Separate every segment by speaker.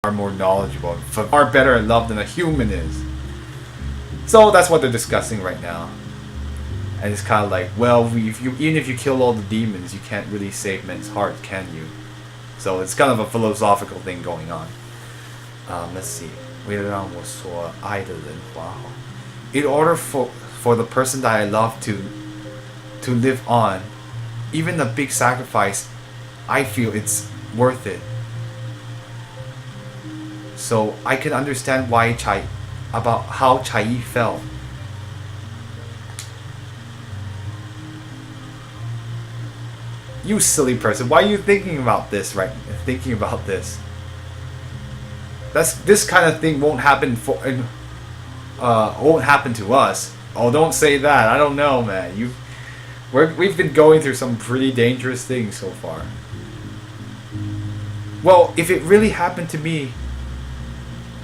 Speaker 1: are more knowledgeable, far better at love than a human is. So that's what they're discussing right now. And it's kind of like, well, even if you kill all the demons, you can't really save men's hearts, can you? So it's kind of a philosophical thing going on. Let's see. 为了让我所爱的人活好. In order for the person that I love to live on, even a big sacrifice, I feel it's worth it. So I can understand about how Chai felt. You silly person, why are you thinking about this this kind of thing won't happen won't happen to us. Oh, don't say that. I don't know, man. We've been going through some pretty dangerous things so far. Well, if it really happened to me,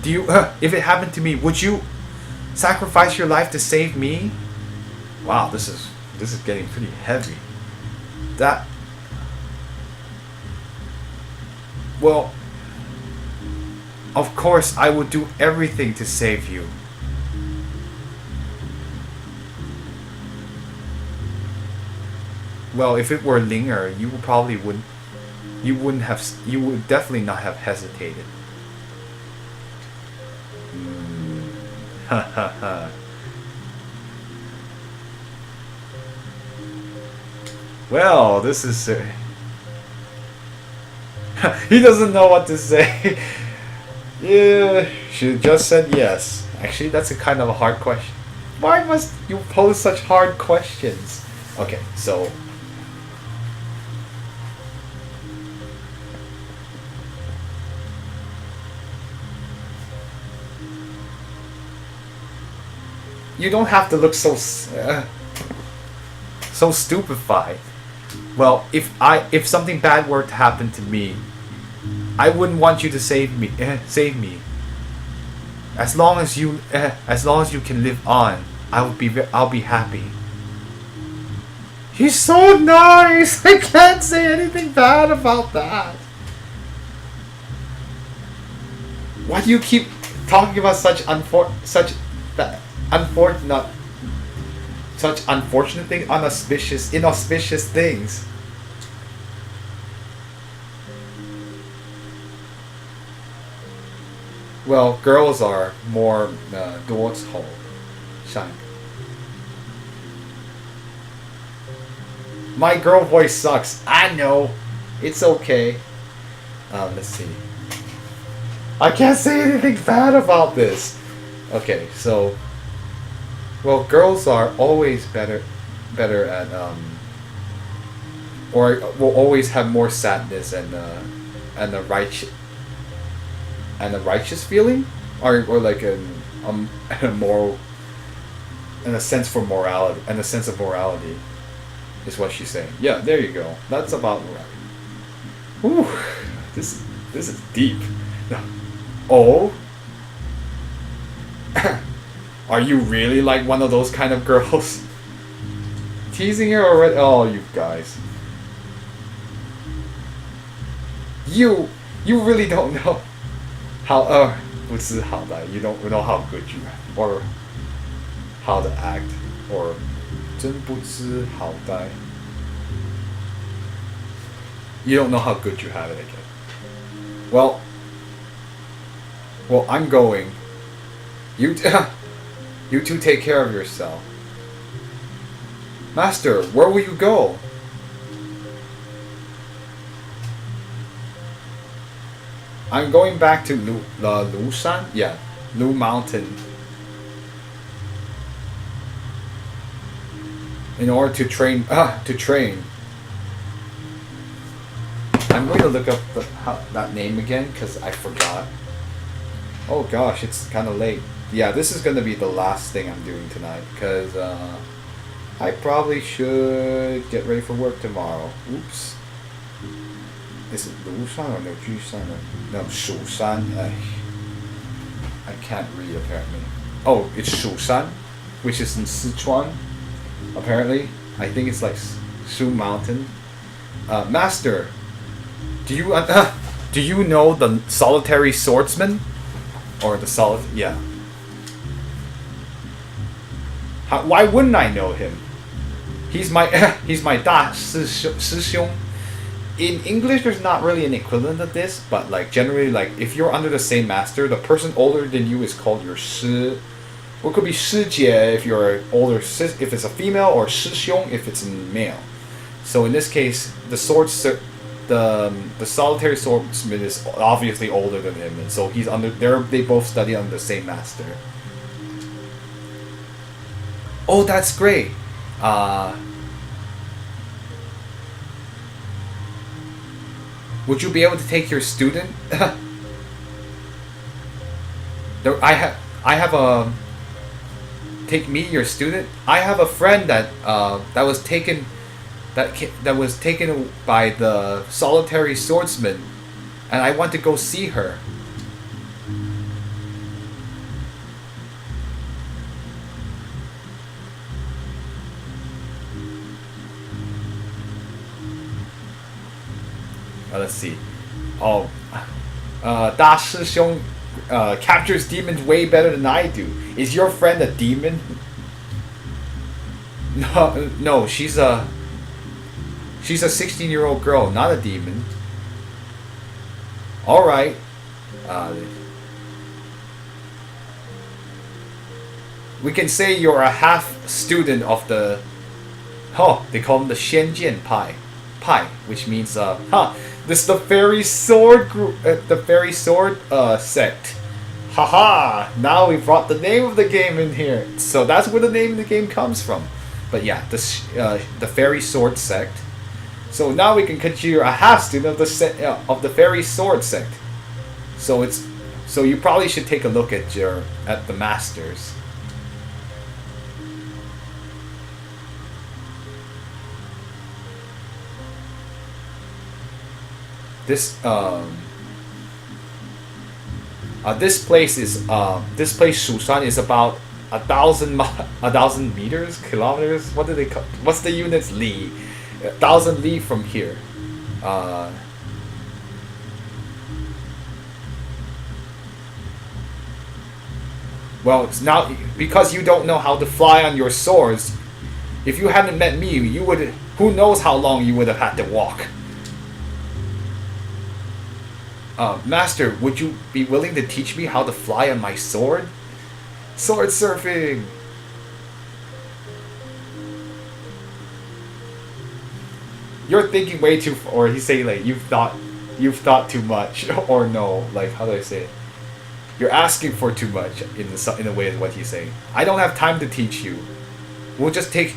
Speaker 1: if it happened to me, would you sacrifice your life to save me? Wow, this is getting pretty heavy. Well, of course I would do everything to save you. Well, if it were Linger, you would definitely not have hesitated. Ha ha ha. Well, this is he doesn't know what to say. Yeah, she just said yes. Actually, that's a kind of a hard question. Why must you pose such hard questions? Okay, so you don't have to look so stupefied. Well, if something bad were to happen to me, I wouldn't want you to save me. As long as you can live on, I'll be happy. He's so nice. I can't say anything bad about that. Why do you keep talking about such unfortunate things, inauspicious things? Well, girls are more 多愁善感. My girl voice sucks. I know. It's okay. Let's see. I can't say anything bad about this. Okay, so well, girls are always better at or will always have more sadness and a righteous feeling, or like a moral, and a sense for morality, and a sense of morality, is what she's saying. Yeah, there you go. That's about morality. Ooh, this is deep. Oh, are you really like one of those kind of girls? Teasing her already? Oh, you guys. You really don't know how 不知好歹. You don't know how good you are, or how to act, or 真不知好歹. You don't know how good you have it again. Well, I'm going. You two take care of yourself. Master, where will you go? I'm going back to Lushan? Yeah, Lu Mountain. In order to train. I'm going to look up that name again because I forgot. Oh gosh, it's kind of late. Yeah, this is going to be the last thing I'm doing tonight because I probably should get ready for work tomorrow. Oops. Is it Lushan or Jushan? No, Shushan. I can't read apparently. Oh, it's Shushan, which is in Sichuan. Apparently, I think it's like Shu Mountain. Master, do Do you know the solitary swordsman? Or the yeah. Why wouldn't I know him? He's my he's my 大师兄. In English, there's not really an equivalent of this, but like generally, like if you're under the same master, the person older than you is called your 师, or it could be 师姐 if you're older, if it's a female, or 师兄if it's a male. So in this case, the solitary swordsman is obviously older than him, and so he's under. They both study under the same master. Oh, that's great. Would you be able to take your student? I have a. Take me, your student. I have a friend that was taken. That was taken by the solitary swordsman, and I want to go see her. Let's see. Oh, 大师兄 captures demons way better than I do. Is your friend a demon? No, she's a 16-year-old girl, not a demon. All right. We can say you're a half student of the. Oh, they call them the 仙剑派, which means this is the fairy sword group, the fairy sword sect. Haha! Now we brought the name of the game in here, so that's where the name of the game comes from. But yeah, the fairy sword sect. So now we can consider a half student of the fairy sword sect. So you probably should take a look at the masters. This place Shushan is about 1,000 meters, kilometers. What do they call? What's the units? Li, 1,000 li from here. Well, it's now because you don't know how to fly on your swords. If you hadn't met me, you would. Who knows how long you would have had to walk. Master, would you be willing to teach me how to fly on my sword? Sword surfing! You're thinking way too or he's saying like you've thought too much, or no, like how do I say it? You're asking for too much in a way is what he's saying. I don't have time to teach you. I'll just take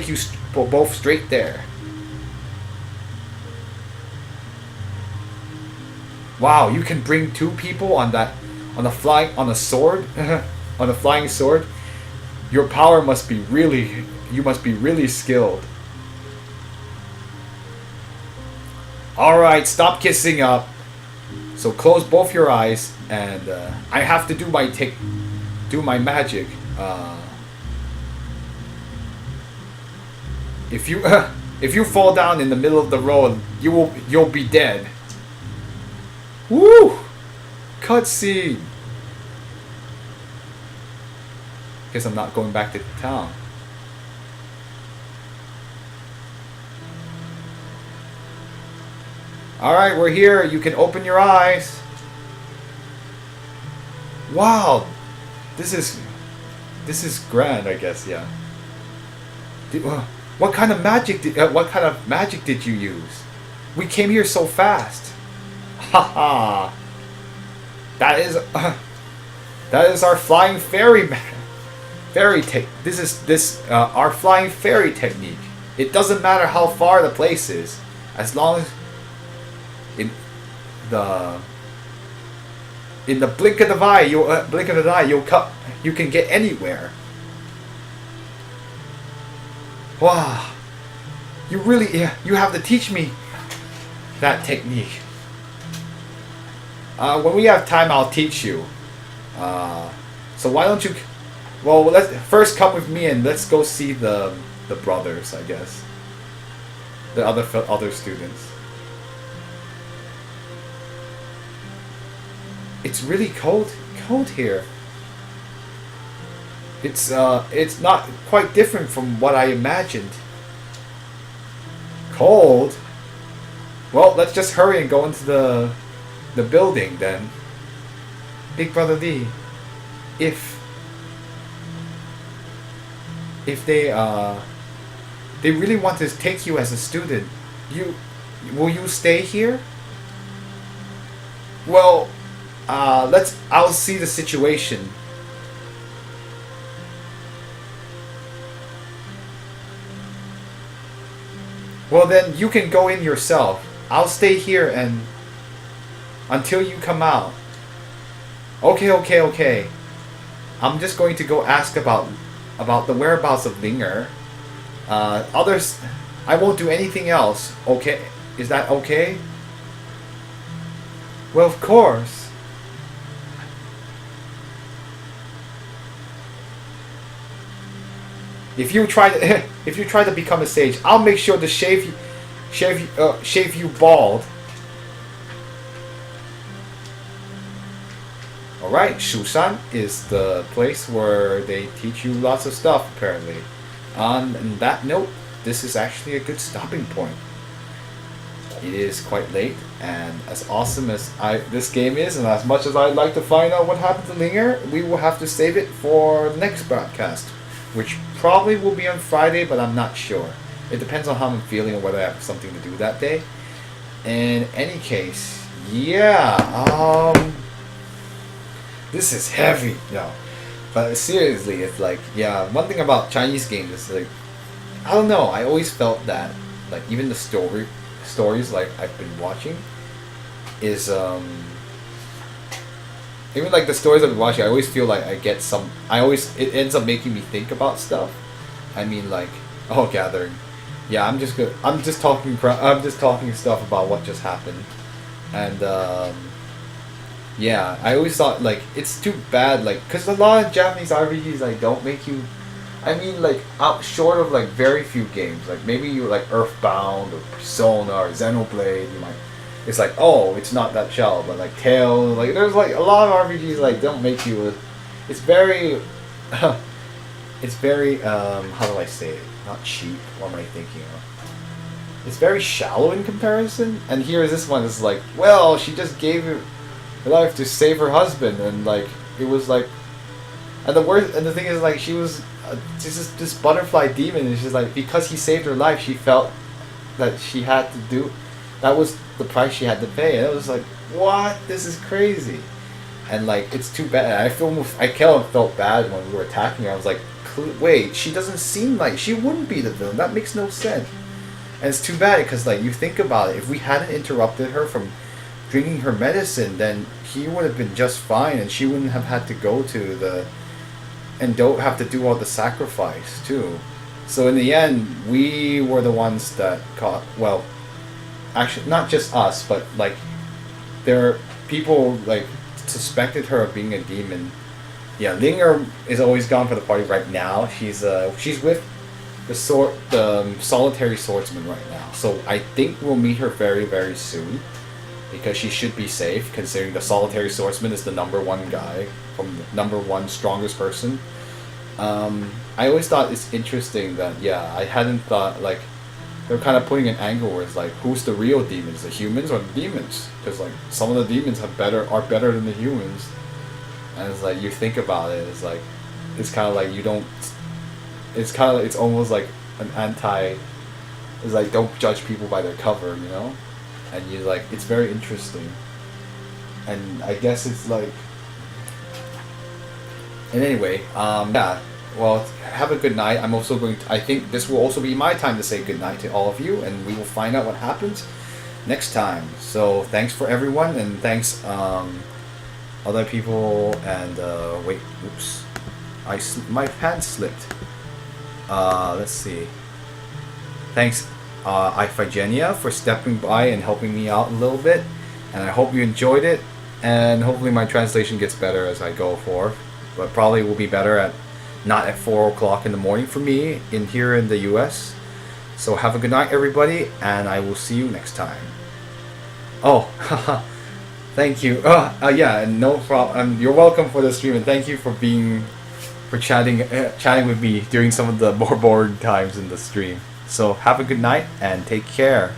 Speaker 1: you both straight there. Wow, you can bring two people on a sword, on a flying sword. Your power must be really, you must be really skilled. All right, stop kissing up. So close both your eyes, and I have to do my magic. If you fall down in the middle of the road, you'll be dead. Woo! Cutscene. Guess I'm not going back to town. Alright, we're here. You can open your eyes. Wow. This is grand, I guess, yeah. What kind of magic did you use? We came here so fast. Haha. That is our flying fairy our flying fairy technique. It doesn't matter how far the place is, as long as in the blink of the eye, you can get anywhere. Wow. You have to teach me that technique. When we have time, I'll teach you. So why don't you? Well, let's first come with me and let's go see the brothers, I guess. The other students. It's really cold here. It's not quite different from what I imagined. Cold? Well, let's just hurry and go into the building then. Big Brother Lee, if they really want to take you as a student, will you stay here? Well, I'll see the situation. Well, then you can go in yourself. I'll stay here and until you come out. Okay. I'm just going to go ask about the whereabouts of Linger. Others, I won't do anything else. Okay, is that okay? Well, of course. If you try to if you try to become a sage, I'll make sure to shave you bald. Alright, Shusan is the place where they teach you lots of stuff, apparently. On that note, this is actually a good stopping point. It is quite late, and as awesome as this game is, and as much as I'd like to find out what happened to Linger, we will have to save it for the next broadcast, which probably will be on Friday, but I'm not sure. It depends on how I'm feeling and whether I have something to do that day. In any case, yeah, this is heavy, no. But seriously, it's like, yeah, one thing about Chinese games is like, I don't know, I always felt that, like, even the stories like I've been watching is, even like the stories I've been watching, I always feel like it ends up making me think about stuff. I mean, like, Gathering. Yeah, I'm just talking stuff about what just happened. And, yeah, I always thought, like, it's too bad, like, because a lot of Japanese RPGs, like, don't make you, I mean, like, short of, like, very few games, like, maybe you, like, Earthbound, or Persona, or Xenoblade, you might, it's like, oh, it's not that shell, but, like, Tales, like, there's, like, a lot of RPGs, like, don't make you, it's very, it's very, how do I say it, not cheap, what am I thinking of? It's very shallow in comparison, and here this one is like, well, she just gave her life to save her husband, and like it was like, and the thing is, like, she was this butterfly demon, and she's like, because he saved her life, she felt that she had to do, that was the price she had to pay, and it was like, what, this is crazy. And like, it's too bad. I kind of felt bad when we were attacking her. I was like, wait, she doesn't seem like, she wouldn't be the villain, that makes no sense. And it's too bad, because like, you think about it, if we hadn't interrupted her from drinking her medicine, then he would have been just fine, and she wouldn't have had to go to don't have to do all the sacrifice too. So in the end, we were the ones that caught, well, actually not just us, but like there are people like suspected her of being a demon. Yeah, Linger is always gone for the party right now. She's with the solitary swordsman right now. So I think we'll meet her very, very soon, because she should be safe, considering the solitary swordsman is the #1 guy, from the #1 strongest person. I always thought it's interesting that, yeah, I hadn't thought, like, they're kind of putting an angle where it's like, who's the real demons, the humans or the demons? Because like, some of the demons are better than the humans. And it's like, you think about it, it's like, it's kind of like you don't, it's kind of like, it's almost like an it's like, don't judge people by their cover, you know? And you like, it's very interesting. And I guess it's like, and anyway, yeah, well, have a good night. I'm also going to, I think this will also be my time to say good night to all of you, and we will find out what happens next time. So thanks for everyone, and thanks other people, and wait, oops, my pants slipped. Let's see. Thanks Iphigenia for stepping by and helping me out a little bit, and I hope you enjoyed it, and hopefully my translation gets better as I go forth, but probably will be better not at 4 o'clock in the morning for me here in the US. So have a good night, everybody, and I will see you next time. Oh, Thank you. Yeah, and no problem. You're welcome for the stream, and thank you for chatting with me during some of the more boring times in the stream. So have a good night and take care.